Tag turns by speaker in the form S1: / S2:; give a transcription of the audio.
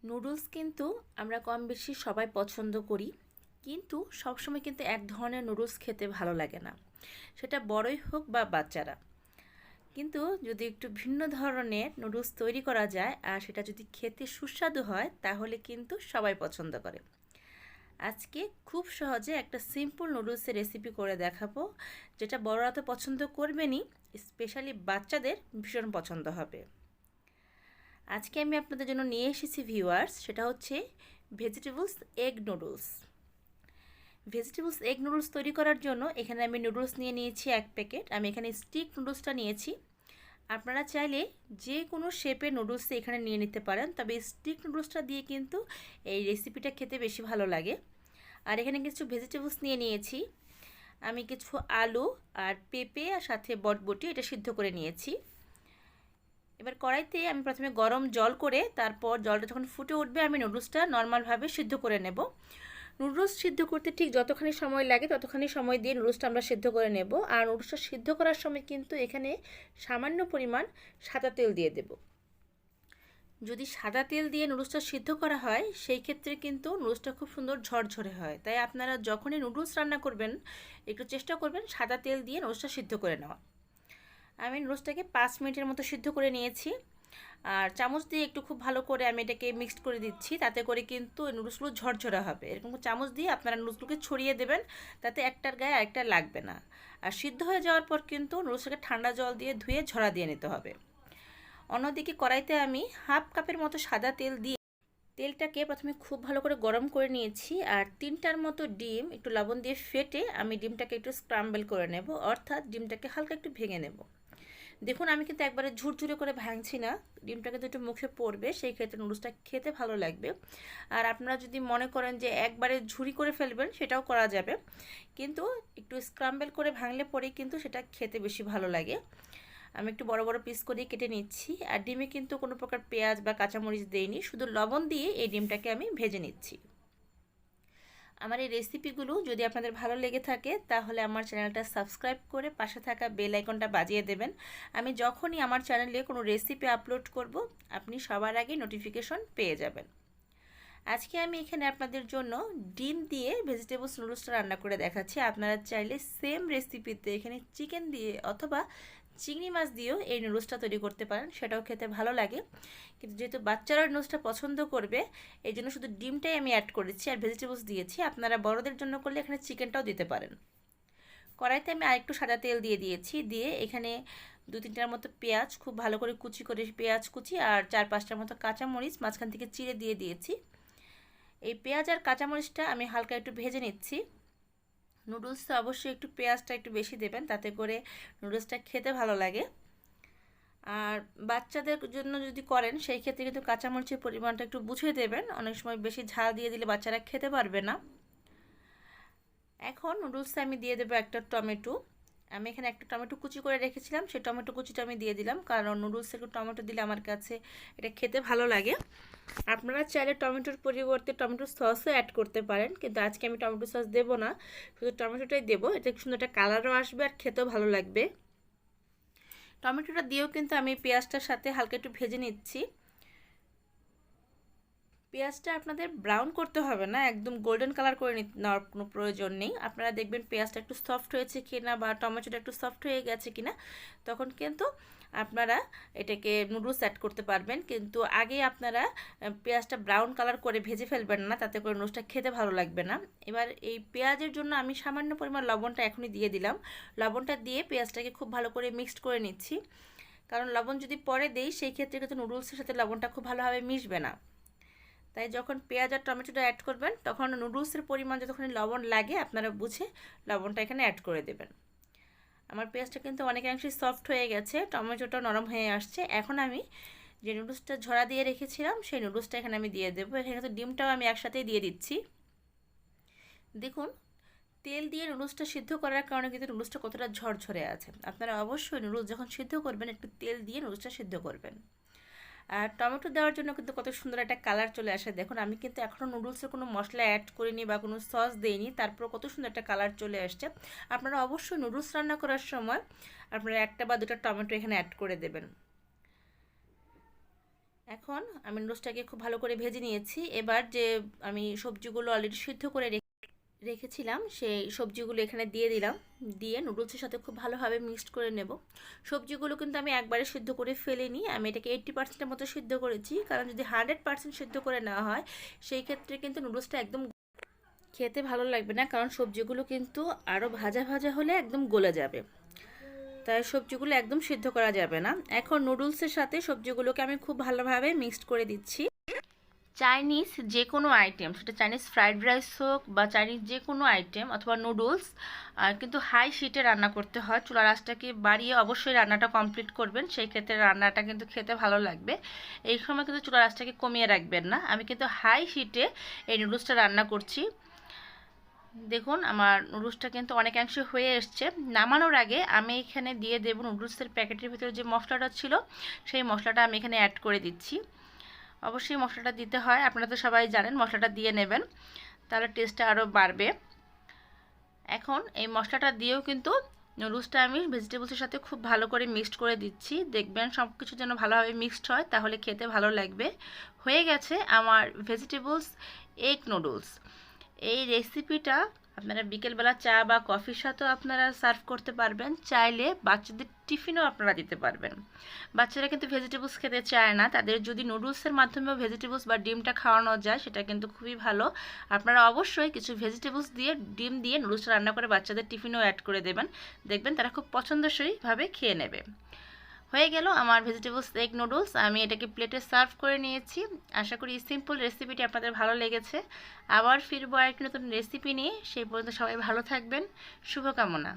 S1: Noodles কিন্তু আমরা কম বেশি সবাই পছন্দ করি, কিন্তু সবসময় কিন্তু এক ধরনের নুডলস খেতে ভালো লাগে না, সেটা বড়ই হোক বা বাচ্চারা। কিন্তু যদি একটু ভিন্ন ধরনের নুডলস তৈরি করা যায় আর সেটা যদি খেতে সুস্বাদু হয় তাহলে কিন্তু সবাই পছন্দ করে। আজকে খুব সহজে একটা সিম্পল নুডলসের রেসিপি করে দেখাবো, যেটা বড়রা তো পছন্দ করবেনই, স্পেশালি বাচ্চাদের ভীষণ পছন্দ হবে। আজকে আমি আপনাদের জন্য নিয়ে এসেছি ভিউয়ার্স, সেটা হচ্ছে vegetables egg noodles. Vegetables egg noodles তৈরি করার জন্য এখানে আমি নুডলস নিয়ে নিয়েছি 1 প্যাকেট। আমি এখানে স্টিক নুডলসটা নিয়েছি। আপনারা চাইলে যে কোনো শেপের নুডলস এখানে নিয়ে নিতে পারেন, তবে স্টিক নুডলসটা দিয়ে কিন্তু এই রেসিপিটা খেতে বেশি ভালো লাগে। আর এখানে কিছু ভেজিটেবলস নিয়ে নিয়েছি। আমি কিছু আলু আর পেঁপে আর সাথে বটবটি এটা সিদ্ধ করে নিয়েছি। এবার কড়াইতে আমি প্রথমে গরম জল করে তারপর জলটা যখন ফুটে উঠবে আমি নুডলসটা নর্মালভাবে সিদ্ধ করে নেব। নুডলস সিদ্ধ করতে ঠিক যতখানি সময় লাগে ততখানি সময় দিয়ে নুডলসটা আমরা সিদ্ধ করে নেব। আর নুডলসটা সিদ্ধ করার সময় কিন্তু এখানে সামান্য পরিমাণ সাদা তেল দিয়ে দেব। যদি সাদা তেল দিয়ে নুডলসটা সিদ্ধ করা হয় সেই ক্ষেত্রে কিন্তু নুডলসটা খুব সুন্দর ঝরঝরে হয়। তাই আপনারা যখনই নুডলস রান্না করবেন একটু চেষ্টা করবেন সাদা তেল দিয়ে নুডলসটা সিদ্ধ করে নেওয়া। আমি নুডলসটাকে 5 মিনিটের মতো সিদ্ধ করে নিয়েছি। আর চামচ দিয়ে একটু খুব ভালো করে আমি এটাকে মিক্সড করে দিচ্ছি, তাতে করে কিন্তু নুডলসগুলো ঝরঝরা হবে। এরকম চামচ দিয়ে আপনারা নুডলসগুলোকে ছড়িয়ে দেবেন, তাতে একটার গায়ে আরেকটা লাগবে না। আর সিদ্ধ হয়ে যাওয়ার পর কিন্তু নুডলসটাকে ঠান্ডা জল দিয়ে ধুয়ে ঝরা দিয়ে নিতে হবে। অন্যদিকে কড়াইতে আমি 1/2 কাপের মতো সাদা তেল দিয়ে তেলটাকে প্রথমে খুব ভালো করে গরম করে নিয়েছি। আর 3টার মতো ডিম একটু লবণ দিয়ে ফেটে আমি ডিমটাকে একটু স্ক্রাম্বল করে নেব, অর্থাৎ ডিমটাকে হালকা একটু ভেঙে নেব। দেখুন আমি কিন্তু একবারে ঝুরঝুরে করে ভাঙছি না, ডিমটা কিন্তু একটু মুখে পড়বে, সেই ক্ষেত্রে নুডলসটা খেতে ভালো লাগবে। আর আপনারা যদি মনে করেন যে একবারে ঝুরি করে ফেলবেন সেটাও করা যাবে, কিন্তু একটু স্ক্রাম্বল করে ভাঙলে পরেই কিন্তু সেটা খেতে বেশি ভালো লাগে। আমি একটু বড় বড় পিস করে কেটে নিচ্ছি। আর ডিমে কিন্তু কোনো প্রকার পেঁয়াজ বা কাঁচামরিচ দেইনি, শুধু লবণ দিয়ে এই ডিমটাকে আমি ভেজে নিচ্ছি। আমার এই রেসিপিগুলো যদি আপনাদের ভালো লেগে থাকে তাহলে আমার চ্যানেলটা সাবস্ক্রাইব করে পাশে থাকা বেল আইকনটা বাজিয়ে দেবেন। আমি যখনই আমার চ্যানেলে কোনো রেসিপি আপলোড করব আপনি সবার আগে নোটিফিকেশন পেয়ে যাবেন। আজকে আমি এখানে আপনাদের জন্য ডিম দিয়ে ভেজিটেবলস নুডলসটা রান্না করে দেখাচ্ছি। আপনারা চাইলে সেম রেসিপিতে এখানে চিকেন দিয়ে অথবা চিংড়ি মাছ দিয়েও এই নুডলসটা তৈরি করতে পারেন, সেটাও খেতে ভালো লাগে। কিন্তু যেহেতু বাচ্চারা নুডলসটা পছন্দ করবে এই জন্য শুধু ডিমটাই আমি অ্যাড করেছি আর ভেজিটেবলস দিয়েছি। আপনারা বড়দের জন্য করলে এখানে চিকেনটাও দিতে পারেন। কড়াইতে আমি আরেকটু সাদা তেল দিয়ে দিয়েছি, দিয়ে এখানে 2-3টার মতো পেঁয়াজ খুব ভালো করে কুচি করে পেঁয়াজ কুচি আর 4-5টার মতো কাঁচামরিচ মাঝখান থেকে চিড়ে দিয়ে দিয়েছি। এই পেঁয়াজ আর কাঁচামরিচটা আমি হালকা একটু ভেজে নিচ্ছি। নুডলস তো অবশ্যই একটু পেঁয়াজটা একটু বেশি দেবেন, তাতে করে নুডলসটা খেতে ভালো লাগে। আর বাচ্চাদের জন্য যদি করেন সেই ক্ষেত্রে কিন্তু কাঁচামরিচের পরিমাণটা একটু বুঝে দেবেন, অনেক সময় বেশি ঝাল দিয়ে দিলে বাচ্চারা খেতে পারবে না। এখন নুডলসে আমি দিয়ে দেবো একটা টমেটো। আমি এখানে একটা টমেটো কুচি করে রেখেছিলাম, সেই টমেটো কুচিটা আমি দিয়ে দিলাম, কারণ নুডলসে একটু টমেটো দিলে আমার কাছে এটা খেতে ভালো লাগে। আপনারা চাইলে টমেটোর পরিবর্তে টমেটো সসও অ্যাড করতে পারেন, কিন্তু আজকে আমি টমেটো সস দেবো না, শুধু টমেটোটাই দেবো। এতে সুন্দর একটা কালারও আসবে আর খেতেও ভালো লাগবে। টমেটোটা দিয়েও কিন্তু আমি পেঁয়াজটার সাথে হালকা একটু ভেজে নিচ্ছি। পেঁয়াজটা আপনাদের ব্রাউন করতে হবে না, একদম গোল্ডেন কালার করে নেওয়ার কোনো প্রয়োজন নেই। আপনারা দেখবেন পেঁয়াজটা একটু সফট হয়েছে কিনা বা টমেটোটা একটু সফট হয়ে গেছে কিনা, তখন কিন্তু আপনারা এটাকে নুডলস অ্যাড করতে পারবেন। কিন্তু আগে আপনারা পেঁয়াজটা ব্রাউন কালার করে ভেজে ফেলবেন না, তাতে করে নুডলসটা খেতে ভালো লাগবে না। এবার এই পেঁয়াজের জন্য আমি সামান্য পরিমাণ লবণটা এখনই দিয়ে দিলাম। লবণটা দিয়ে পেঁয়াজটাকে খুব ভালো করে মিক্সড করে নিচ্ছি, কারণ লবণ যদি পরে দেই সেই ক্ষেত্রে কিন্তু নুডলসের সাথে লবণটা খুব ভালোভাবে মিশবে না। তাই যখন পেঁয়াজ আর টমেটোটা অ্যাড করবেন তখন নুডলসের পরিমাণ যতক্ষণ লবণ লাগে আপনারা বুঝে লবণটা এখানে অ্যাড করে দেবেন। আমার পেঁয়াজটা কিন্তু অনেকাংশেই সফট হয়ে গেছে, টমেটোটা নরম হয়ে আসছে। এখন আমি যে নুডলসটা ঝরা দিয়ে রেখেছিলাম সেই নুডলসটা এখানে আমি দিয়ে দেবো। এখানে কিন্তু ডিমটাও আমি একসাথেই দিয়ে দিচ্ছি। দেখুন তেল দিয়ে নুডলসটা সিদ্ধ করার কারণে কিন্তু নুডলসটা কতটা ঝরঝরে আছে। আপনারা অবশ্যই নুডলস যখন সিদ্ধ করবেন একটু তেল দিয়ে নুডলসটা সিদ্ধ করবেন। আর টমেটো দেওয়ার জন্য কিন্তু কত সুন্দর একটা কালার চলে আসে। দেখুন আমি কিন্তু এখনও নুডলসের কোনো মশলা অ্যাড করিনি বা কোনো সস দেইনি, তারপর কত সুন্দর একটা কালার চলে আসছে। আপনারা অবশ্যই নুডলস রান্না করার সময় আপনারা 1 বা 2টা টমেটো এখানে অ্যাড করে দেবেন। এখন আমি নুডলসটাকে খুব ভালো করে ভেজে নিয়েছি। এবার যে আমি সবজিগুলো অলরেডি সিদ্ধ করে রেখেছিলাম সেই সবজিগুলো এখানে দিয়ে দিলাম। দিয়ে নুডলসের সাথে খুব ভালোভাবে মিক্সড করে নেব। সবজিগুলো কিন্তু আমি একবারে সিদ্ধ করে ফেলিনি, আমি এটাকে 80%-এর মতো সিদ্ধ করেছি, কারণ যদি 100% সিদ্ধ করে নেওয়া হয় সেই ক্ষেত্রে কিন্তু নুডলসটা একদম খেতে ভালো লাগবে না, কারণ সবজিগুলো কিন্তু আরও ভাজা ভাজা হলে একদম গলে যাবে, তাই সবজিগুলো একদম সিদ্ধ করা যাবে না। এখন নুডলসের সাথে সবজিগুলোকে আমি খুব ভালোভাবে মিক্সড করে দিচ্ছি। চাইনিজ যে কোনো আইটেম, সেটা চাইনিজ ফ্রাইড রাইস হোক বা চাইনিজ যে কোনো আইটেম অথবা নুডলস, কিন্তু হাই হিটে রান্না করতে হয়। চুলার আঁচটাকে বাড়িয়ে অবশ্যই রান্নাটা কমপ্লিট করবেন, সেই ক্ষেত্রে রান্নাটা কিন্তু খেতে ভালো লাগবে। এই সময় কিন্তু চুলার আঁচটাকে কমিয়ে রাখবেন না। আমি কিন্তু হাই হিটে এই নুডলসটা রান্না করছি। দেখুন আমার নুডলসটা কিন্তু অনেকাংশে হয়ে এসছে। নামানোর আগে আমি এখানে দিয়ে দেব নুডলসের প্যাকেটের ভিতরে যে মশলাটা ছিল সেই মশলাটা আমি এখানে অ্যাড করে দিচ্ছি। অবশ্যই মশলাটা দিতে হয়, আপনারা তো সবাই জানেন, মশলাটা দিয়ে নেবেন, তাহলে টেস্টটা আরও বাড়বে। এখন এই মশলাটা দিয়েও কিন্তু নুডলসটা আমি ভেজিটেবলসের সাথে খুব ভালো করে মিক্সড করে দিচ্ছি। দেখবেন সব কিছু যেন ভালোভাবে মিক্সড হয়, তাহলে খেতে ভালো লাগবে। হয়ে গেছে আমার ভেজিটেবলস এগ নুডলস। এই রেসিপিটা আপনারা বিকেলবেলা চা বা কফির সাথেও আপনারা সার্ভ করতে পারবেন, চাইলে বাচ্চাদের টিফিনও আপনারা দিতে পারবেন। বাচ্চারা কিন্তু ভেজিটেবলস খেতে চায় না, তাদের যদি নুডলসের মাধ্যমেও ভেজিটেবলস বা ডিমটা খাওয়ানো যায় সেটা কিন্তু খুবই ভালো। আপনারা অবশ্যই কিছু ভেজিটেবলস দিয়ে ডিম দিয়ে নুডলসটা রান্না করে বাচ্চাদের টিফিনেও অ্যাড করে দেবেন, দেখবেন তারা খুব পছন্দসইভাবে খেয়ে নেবে। হয়ে গেল আমার ভেজিটেবলস এগ নুডলস। আমি এটাকে প্লেটে সার্ভ করে নিয়েছি। আশা করি এই সিম্পল রেসিপিটি আপনাদের ভালো লেগেছে। আবার ফিরবো আরেকটি নতুন রেসিপি নিয়ে, সেই পর্যন্ত সবাই ভালো থাকবেন। শুভকামনা।